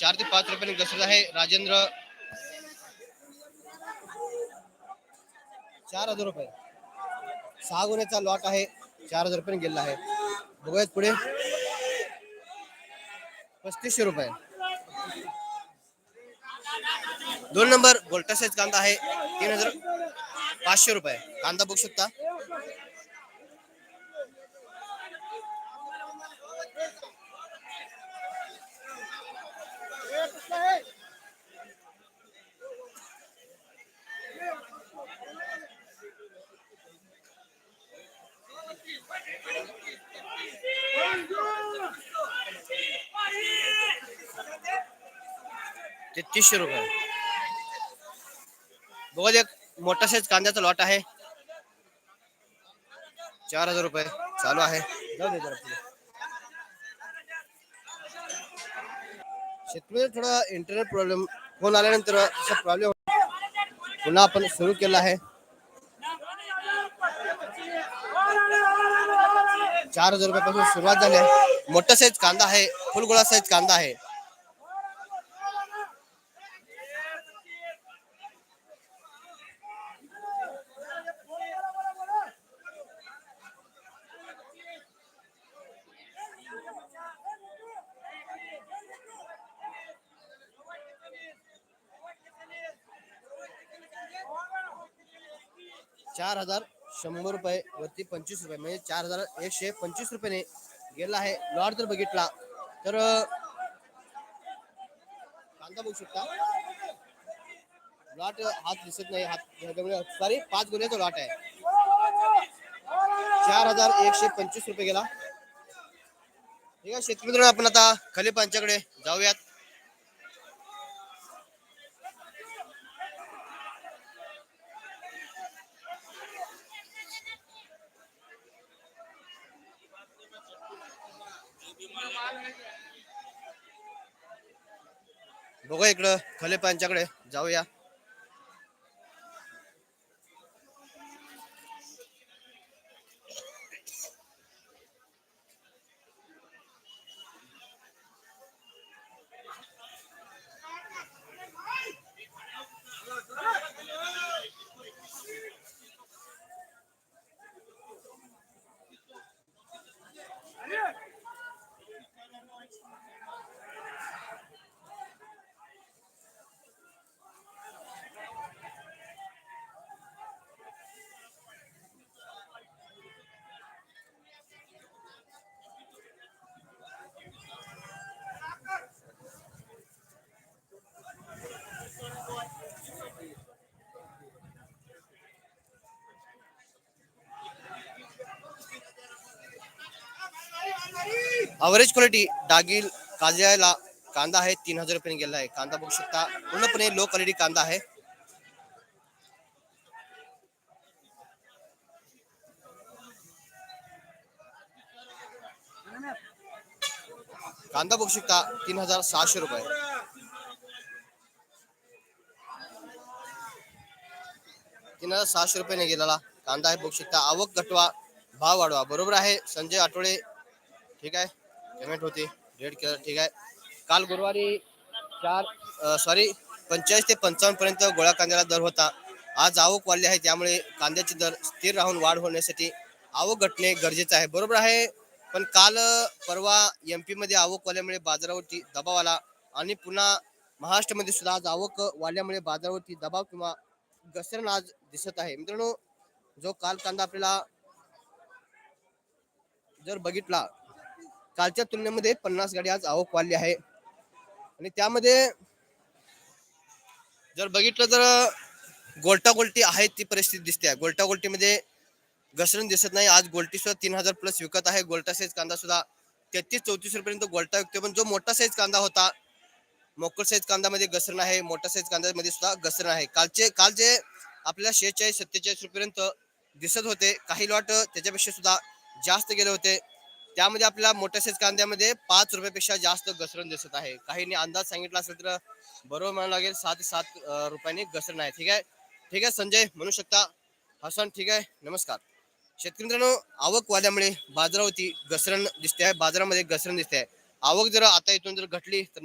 4 ते 5 रुपयांनी घसरत आहे. राजेंद्र 4,000 रुपये 6 गुन्ह्याचा लॉट आहे. 4,000 रुपये गेलेला आहे. बघूयात पुढे 3500 रुपये. 2 नंबर गोल्टा साईज कांदा आहे 3,500 रुपये. कांदा बघू शकता. ते 300 रुपये. बघा एक मोठा साईज कांद्याचा लॉट आहे 4,000 रुपये चालू आहे. जाऊ दे जरा पुढे. शेतकरी थोडा इंटरनेट प्रॉब्लेम फोन आल्यानंतर असा प्रॉब्लेम पुन्हा आपण सुरू केला आहे. 4,000 रुपयापासून सुरुवात झाली आहे. मोठा साईज कांदा आहे. फुलगोळा साईज कांदा आहे. ₹4,100 वरती 25 रुपये म्हणजे 4,125 रुपयाने गेला आहे. लॉट जर बघितला तर कांदा बघू शकता. लॉट हात दिसत नाही. हात सॉरी 5 गुन्ह्याचा लॉट आहे. 4,125 रुपये गेला. ठीक आहे शेतकरी मित्रांनो, आपण आता खलीपांच्याकडे जाऊयात. बघा इकडं खलीपांच्याकडे जाऊया. अवरेज क्वालिटी डागिल काजळ्याला कांदा आहे 3,000 रुपये गेला आहे. कांदा बघू शकता पूर्णपणे लो क्वालिटी कांदा आहे. कांदा बघू शकता 3,600 रुपये. ₹3,600 गेलेला कांदा आहे. बघू शकता. आवक घटवा भाव वाढवा. बरोबर आहे संजय आठवडे. ठीक आहे पेमेंट होती रेड केलं. ठीक आहे. काल गुरुवारी 45 ते 55 पर्यंत गोळा कांद्याला दर होता. आज आवक वाढली आहे त्यामुळे कांद्याचे दर स्थिर राहून वाढ होण्यासाठी आवक घटणे गरजेचं आहे. बरोबर आहे. पण काल परवा MP मध्ये आवक वाढल्यामुळे बाजारावरती दबाव आला आणि पुन्हा महाराष्ट्रामध्ये सुद्धा आज आवक वाढल्यामुळे बाजारावरती दबाव किंवा घसरण आज दिसत आहे. मित्रांनो जो काल कांदा आपल्याला जर बघितला कालच्या तुलनेमध्ये 50 गाडी आज आवक वाढली आहे. आणि त्यामध्ये जर बघितलं तर गोल्टा गोल्टी आहे ती परिस्थिती दिसते. गोल्टा गोल्टीमध्ये घसरण दिसत नाही. आज गोल्टी सुद्धा 3,000 प्लस विकत आहे. गोल्टा साईज कांदा सुद्धा 33-34 रुपयापर्यंत गोल्टा विकतो. पण जो मोठा साईज कांदा होता मोकळ साईज कांद्यामध्ये घसरण आहे. मोठा साईज कांद्यामध्ये सुद्धा घसरण आहे. काल जे आपल्याला 46-47 रुपयापर्यंत दिसत होते काही लॉट त्याच्यापेक्षा सुद्धा जास्त गेले होते. त्यामध्ये आपल्याला मोठ्या साईज कांद्यामध्ये 5 रुपयापेक्षा जास्त घसरण दिसत आहे. काहींनी अंदाज सांगितला असेल तर बरोबर म्हणावं लागेल 6 ते 7 रुपयांनी घसरण आहे. ठीक आहे. ठीक आहे संजय म्हणू शकता. हसन ठीक आहे. नमस्कार शेतकरी मित्रांनो. आवक वाढल्यामुळे बाजारावरती घसरण दिसते आहे. बाजारामध्ये घसरण दिसते आहे. आवक जर आता इथून जर घटली तर